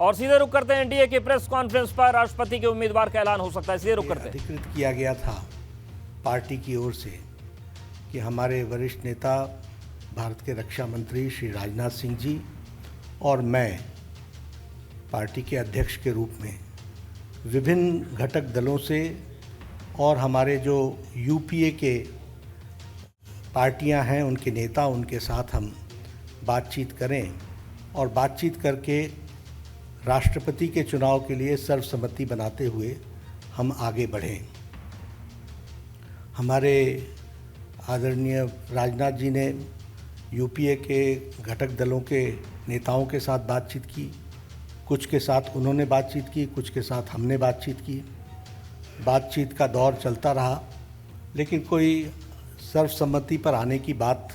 और सीधे रुक करते हैं एनडीए की प्रेस कॉन्फ्रेंस पर राष्ट्रपति के उम्मीदवार का ऐलान हो सकता है। सीधे रुक करते हैं। अधिकृत किया गया था पार्टी की ओर से कि हमारे वरिष्ठ नेता भारत के रक्षा मंत्री श्री राजनाथ सिंह जी और मैं पार्टी के अध्यक्ष के रूप में विभिन्न घटक दलों से और हमारे जो यूपीए के पार्टियां हैं उनके नेता, उनके साथ हम बातचीत करें और बातचीत करके राष्ट्रपति के चुनाव के लिए सर्वसम्मति बनाते हुए हम आगे बढ़ें। हमारे आदरणीय राजनाथ जी ने यूपीए के घटक दलों के नेताओं के साथ बातचीत की, कुछ के साथ उन्होंने बातचीत की, कुछ के साथ हमने बातचीत की। बातचीत का दौर चलता रहा, लेकिन कोई सर्वसम्मति पर आने की बात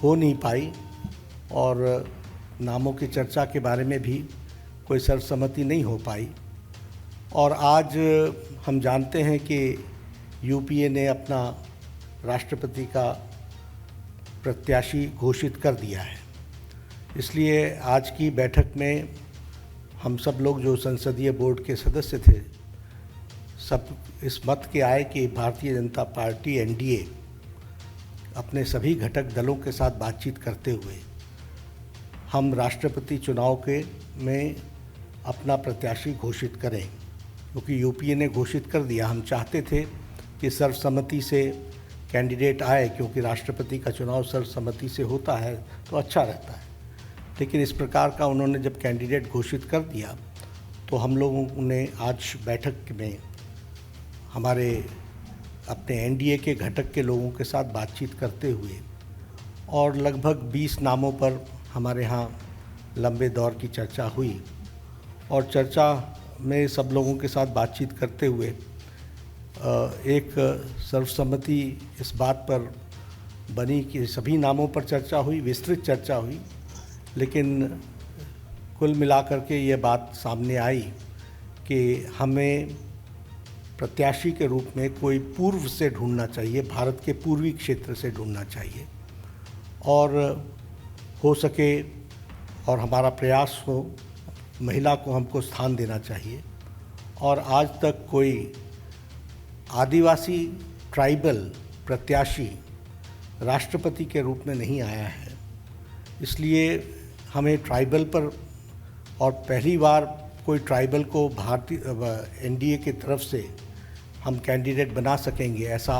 हो नहीं पाई और नामों की चर्चा के बारे में भी कोई सर्वसम्मति नहीं हो पाई। और आज हम जानते हैं कि यूपीए ने अपना राष्ट्रपति का प्रत्याशी घोषित कर दिया है। इसलिए आज की बैठक में हम सब लोग जो संसदीय बोर्ड के सदस्य थे, सब इस मत के आए कि भारतीय जनता पार्टी एनडीए अपने सभी घटक दलों के साथ बातचीत करते हुए हम राष्ट्रपति चुनाव में अपना प्रत्याशी घोषित करें, क्योंकि यूपीए ने घोषित कर दिया। हम चाहते थे कि सर्वसम्मति से कैंडिडेट आए, क्योंकि राष्ट्रपति का चुनाव सर्वसम्मति से होता है तो अच्छा रहता है। लेकिन इस प्रकार का उन्होंने जब कैंडिडेट घोषित कर दिया तो हम लोगों ने आज बैठक में हमारे अपने एनडीए के घटक के लोगों के साथ बातचीत करते हुए और लगभग 20 नामों पर हमारे यहाँ लंबे दौर की चर्चा हुई। और चर्चा में सब लोगों के साथ बातचीत करते हुए एक सर्वसम्मति इस बात पर बनी कि सभी नामों पर चर्चा हुई, विस्तृत चर्चा हुई, लेकिन कुल मिलाकर के ये बात सामने आई कि हमें प्रत्याशी के रूप में कोई पूर्व से ढूंढना चाहिए, भारत के पूर्वी क्षेत्र से ढूंढना चाहिए और हो सके और हमारा प्रयास हो महिला को हमको स्थान देना चाहिए। और आज तक कोई आदिवासी ट्राइबल प्रत्याशी राष्ट्रपति के रूप में नहीं आया है, इसलिए हमें ट्राइबल पर और पहली बार कोई ट्राइबल को भारतीय एनडीए की तरफ से हम कैंडिडेट बना सकेंगे, ऐसा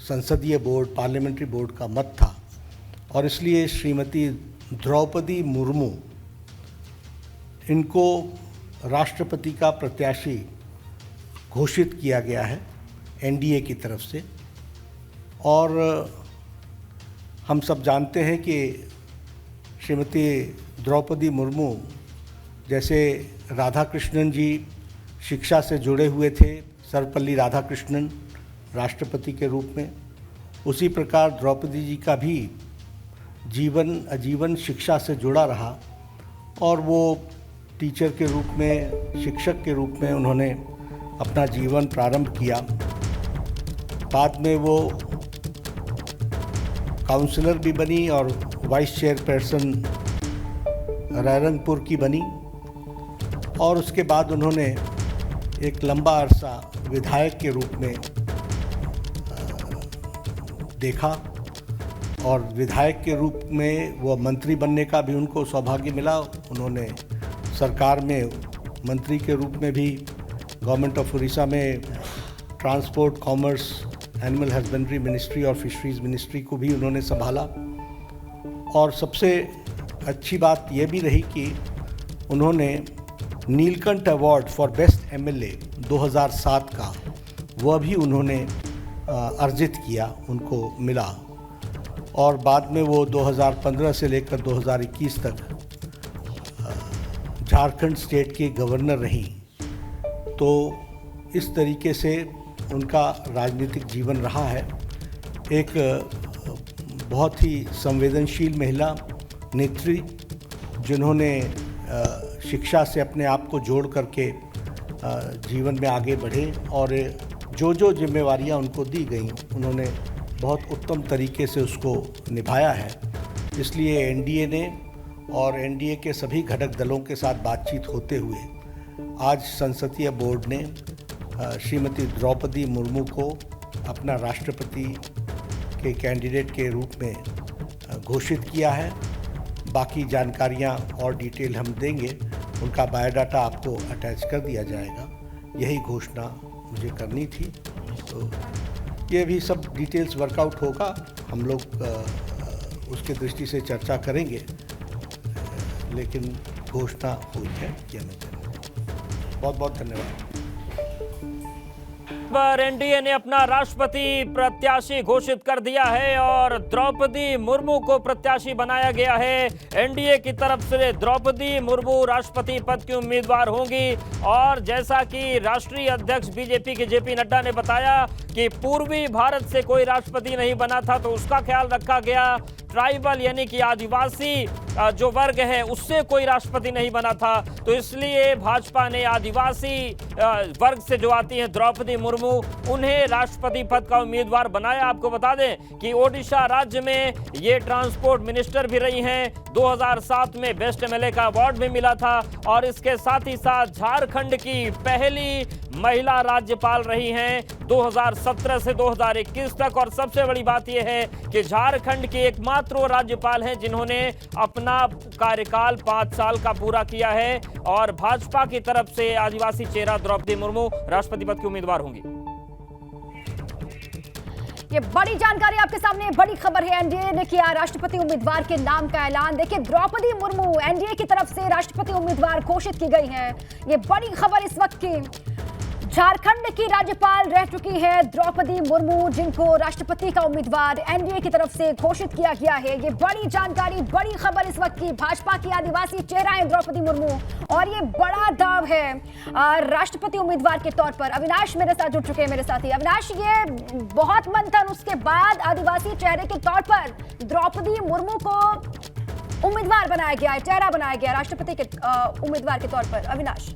संसदीय बोर्ड, पार्लियामेंट्री बोर्ड का मत था। और इसलिए श्रीमती द्रौपदी मुर्मू, इनको राष्ट्रपति का प्रत्याशी घोषित किया गया है एनडीए की तरफ से। और हम सब जानते हैं कि श्रीमती द्रौपदी मुर्मू जैसे राधाकृष्णन जी शिक्षा से जुड़े हुए थे, सर्वपल्ली राधाकृष्णन राष्ट्रपति के रूप में, उसी प्रकार द्रौपदी जी का भी जीवन आजीवन शिक्षा से जुड़ा रहा और वो टीचर के रूप में, शिक्षक के रूप में उन्होंने अपना जीवन प्रारंभ किया। बाद में वो काउंसलर भी बनी और वाइस चेयरपर्सन रायरंगपुर की बनी और उसके बाद उन्होंने एक लंबा अरसा विधायक के रूप में देखा और विधायक के रूप में वो मंत्री बनने का भी उनको सौभाग्य मिला। उन्होंने सरकार में मंत्री के रूप में भी गवर्नमेंट ऑफ उड़ीसा में transport, commerce, animal husbandry ministry और फिशरीज मिनिस्ट्री को भी उन्होंने संभाला। और सबसे अच्छी बात यह भी रही कि उन्होंने Neelkanth award for best MLA 2007 का वह भी उन्होंने अर्जित किया, उनको मिला। और बाद में वो 2015 से लेकर 2021 तक झारखंड स्टेट के गवर्नर रहीं। तो इस तरीके से उनका राजनीतिक जीवन रहा है। एक बहुत ही संवेदनशील महिला नेत्री जिन्होंने शिक्षा से अपने आप को जोड़ करके जीवन में आगे बढ़े और जो जो जिम्मेवारियां उनको दी गई उन्होंने बहुत उत्तम तरीके से उसको निभाया है। इसलिए एनडीए ने और एनडीए के सभी घटक दलों के साथ बातचीत होते हुए आज संसदीय बोर्ड ने श्रीमती द्रौपदी मुर्मू को अपना राष्ट्रपति के कैंडिडेट के रूप में घोषित किया है। बाकी जानकारियां और डिटेल हम देंगे, उनका बायोडाटा आपको अटैच कर दिया जाएगा। यही घोषणा मुझे करनी थी। तो ये भी सब डिटेल्स वर्कआउट होगा, हम लोग उसके दृष्टि से चर्चा करेंगे, लेकिन घोषणा हुई है ये मैं जानूँ। बहुत बहुत धन्यवाद। एनडीए ने अपना राष्ट्रपति प्रत्याशी घोषित कर दिया है और द्रौपदी मुर्मू को प्रत्याशी बनाया गया है। एनडीए की तरफ से द्रौपदी मुर्मू राष्ट्रपति पद की उम्मीदवार होंगी और जैसा कि राष्ट्रीय अध्यक्ष बीजेपी के जेपी नड्डा ने बताया कि पूर्वी भारत से कोई राष्ट्रपति नहीं बना था, तो उसका ख्याल रखा गया। ट्राइबल यानी कि आदिवासी जो वर्ग है उससे कोई राष्ट्रपति नहीं बना था, तो इसलिए भाजपा ने आदिवासी वर्ग से जो आती हैं द्रौपदी मुर्मू, उन्हें राष्ट्रपति पद का उम्मीदवार बनाया। आपको बता दें कि ओडिशा राज्य में ये ट्रांसपोर्ट मिनिस्टर भी रही हैं। 2007 में बेस्ट एमएलए का अवार्ड भी मिला था और इसके साथ ही साथ झारखंड की पहली महिला राज्यपाल रही हैं 2017 से 2021 तक। और सबसे बड़ी बात यह है कि झारखंड की एकमात्र वो राज्यपाल हैं जिन्होंने अपना कार्यकाल 5 साल का पूरा किया है। और भाजपा की तरफ से आदिवासी चेहरा द्रौपदी मुर्मू राष्ट्रपति पद की उम्मीदवार होंगी। ये बड़ी जानकारी आपके सामने, बड़ी खबर है। एनडीए ने किया राष्ट्रपति उम्मीदवार के नाम का ऐलान। देखिए, द्रौपदी मुर्मू एनडीए की तरफ से राष्ट्रपति उम्मीदवार घोषित की गई हैं। ये बड़ी खबर इस वक्त की। झारखंड की राज्यपाल रह चुकी है द्रौपदी मुर्मू, जिनको राष्ट्रपति का उम्मीदवार एनडीए की तरफ से घोषित किया गया है। ये बड़ी जानकारी, बड़ी खबर इस वक्त की। भाजपा की आदिवासी चेहरा है द्रौपदी मुर्मू और ये बड़ा दाव है राष्ट्रपति उम्मीदवार के तौर पर। अविनाश मेरे साथ जुड़ चुके हैं, मेरे साथी। अविनाश, ये बहुत मंथन उसके बाद आदिवासी चेहरे के तौर पर द्रौपदी मुर्मू को उम्मीदवार बनाया गया है, चेहरा बनाया गया राष्ट्रपति के उम्मीदवार के तौर पर। अविनाश,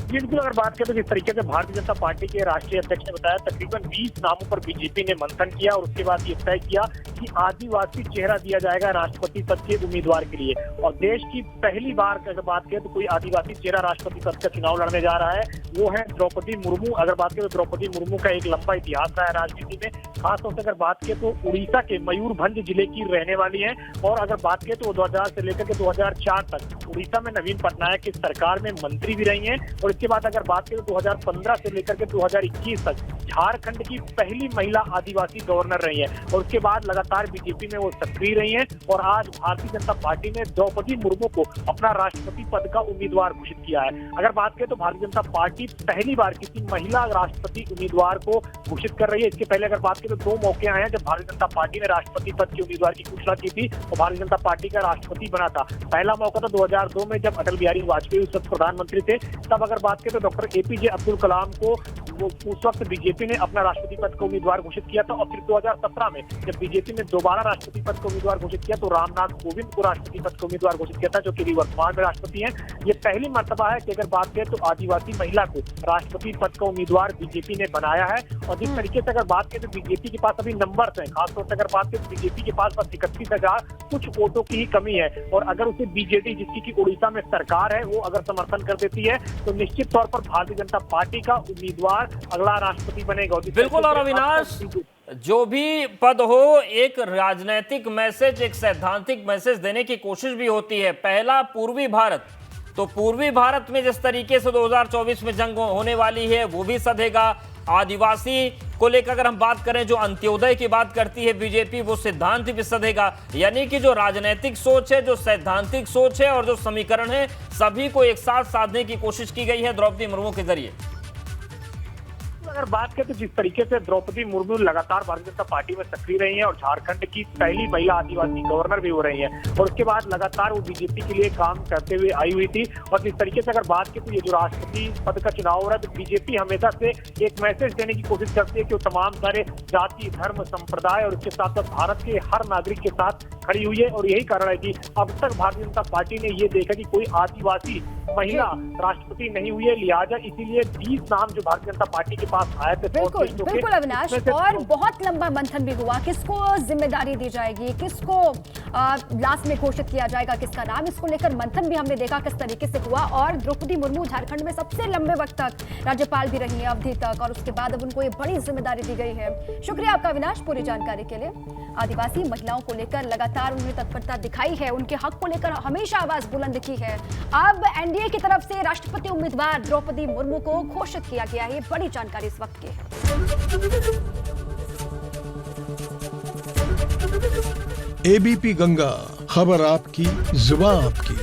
बिल्कुल, अगर बात करें तो जिस तरीके से भारतीय जनता पार्टी के राष्ट्रीय अध्यक्ष ने बताया, तकरीबन 20 नामों पर बीजेपी ने मंथन किया और उसके बाद ये तय किया कि आदिवासी चेहरा दिया जाएगा राष्ट्रपति पद के उम्मीदवार के लिए। और देश की पहली बार अगर बात करें तो कोई आदिवासी चेहरा राष्ट्रपति पद का चुनाव लड़ने जा रहा है, वो है द्रौपदी मुर्मू। अगर बात करें तो द्रौपदी मुर्मू का एक लंबा इतिहास रहा है राजनीति में। खासतौर से अगर बात करें तो उड़ीसा के मयूरभंज जिले की रहने वाली है। और अगर बात करें तो 2000 से लेकर के 2004 तक उड़ीसा में नवीन पटनायक की सरकार में मंत्री भी रही हैं। और इसके बाद अगर बात करें तो 2015 से लेकर के 2021 तक झारखंड की पहली महिला आदिवासी गवर्नर रही है। और उसके बाद लगातार बीजेपी में वो सक्रिय रही हैं। और आज भारतीय जनता पार्टी ने द्रौपदी मुर्मू को अपना राष्ट्रपति पद का उम्मीदवार घोषित किया है। अगर बात करें तो भारतीय जनता पार्टी पहली बार किसी महिला राष्ट्रपति उम्मीदवार को घोषित कर रही है। इसके पहले अगर बात करें तो 2 मौके आए हैं जब भारतीय जनता पार्टी ने राष्ट्रपति पद के उम्मीदवार की घोषणा की थी और भारतीय जनता पार्टी का राष्ट्रपति बना था। पहला मौका था 2002 में जब अटल बिहारी वाजपेयी उस वक्त प्रधानमंत्री थे। तब अगर बात करें तो डॉक्टर एपीजे अब्दुल कलाम को उस वक्त बीजेपी ने अपना राष्ट्रपति पद का उम्मीदवार घोषित किया था। और फिर 2017 में जब बीजेपी ने दोबारा राष्ट्रपति पद का उम्मीदवार घोषित किया तो रामनाथ कोविंद को राष्ट्रपति पद का उम्मीदवार घोषित किया था, जो कि वर्तमान में राष्ट्रपति हैं। ये पहली मर्तबा है कि अगर बात करें तो आदिवासी महिला को राष्ट्रपति पद का उम्मीदवार बीजेपी ने बनाया है। और जिस तरीके से अगर बात करें तो बीजेपी के पास अभी नंबर्स हैं, खासतौर से अगर बात करें तो बीजेपी के पास 31,000 कुछ वोटों की ही कमी है। और अगर उसे बीजेडी, जिसकी की उड़ीसा में सरकार है, वो अगर समर्थन कर देती है तो निश्चित तौर पर भारतीय जनता पार्टी का उम्मीदवार अगला राष्ट्रपति बनेगा। बिल्कुल। और अविनाश, जो भी पद हो, एक राजनीतिक मैसेज, एक सैद्धांतिक मैसेज देने की कोशिश भी होती है। पहला पूर्वी भारत, तो पूर्वी भारत में जिस तरीके से 2024 में जंग होने वाली है वो भी सधेगा। आदिवासी को लेकर अगर हम बात करें, जो अंत्योदय की बात करती है बीजेपी, वो सिद्धांत भी सधेगा। यानी कि जो राजनीतिक सोच है, जो सैद्धांतिक सोच है और जो समीकरण है, सभी को एक साथ साधने की कोशिश की गई है द्रौपदी मुर्मू के जरिए। अगर बात करें तो जिस तरीके से द्रौपदी मुर्मू लगातार भारतीय जनता पार्टी में सक्रिय रही हैं और झारखंड की पहली महिला आदिवासी गवर्नर भी हो रही हैं, और उसके बाद लगातार वो बीजेपी के लिए काम करते हुए आई हुई थी। और जिस तरीके से अगर बात करें तो ये जो राष्ट्रपति पद का चुनाव हो रहा है, तो बीजेपी हमेशा से एक मैसेज देने की कोशिश करती है कि वो तमाम सारे जाति, धर्म, संप्रदाय और उसके साथ साथ भारत के हर नागरिक के साथ खड़ी हुई है। और यही कारण है कि अब तक भारतीय जनता पार्टी ने ये देखा कि कोई आदिवासी महिला राष्ट्रपति नहीं हुई है। लिहाजा इसीलिए 20 नाम जो भारतीय जनता पार्टी के पास पास आए थे। बिल्कुल बिल्कुल अविनाश, और बहुत लंबा मंथन भी हुआ, किसको जिम्मेदारी दी जाएगी, किसको लास्ट में घोषित किया जाएगा, किसका नाम, इसको लेकर मंथन भी हमने देखा किस तरीके से हुआ। और द्रौपदी मुर्मू झारखंड में सबसे लंबे वक्त तक राज्यपाल भी रही है, अवधि तक, और उसके बाद अब उनको ये बड़ी जिम्मेदारी दी गई है। शुक्रिया आपका अविनाश पूरी जानकारी के लिए। आदिवासी महिलाओं को लेकर लगातार उन्होंने तत्परता दिखाई है, उनके हक को लेकर हमेशा आवाज बुलंद की है। अब एनडीए की तरफ से राष्ट्रपति उम्मीदवार द्रौपदी मुर्मू को घोषित किया गया है। बड़ी जानकारी इस वक्त की है। एबीपी गंगा, खबर आपकी, जुबान आपकी।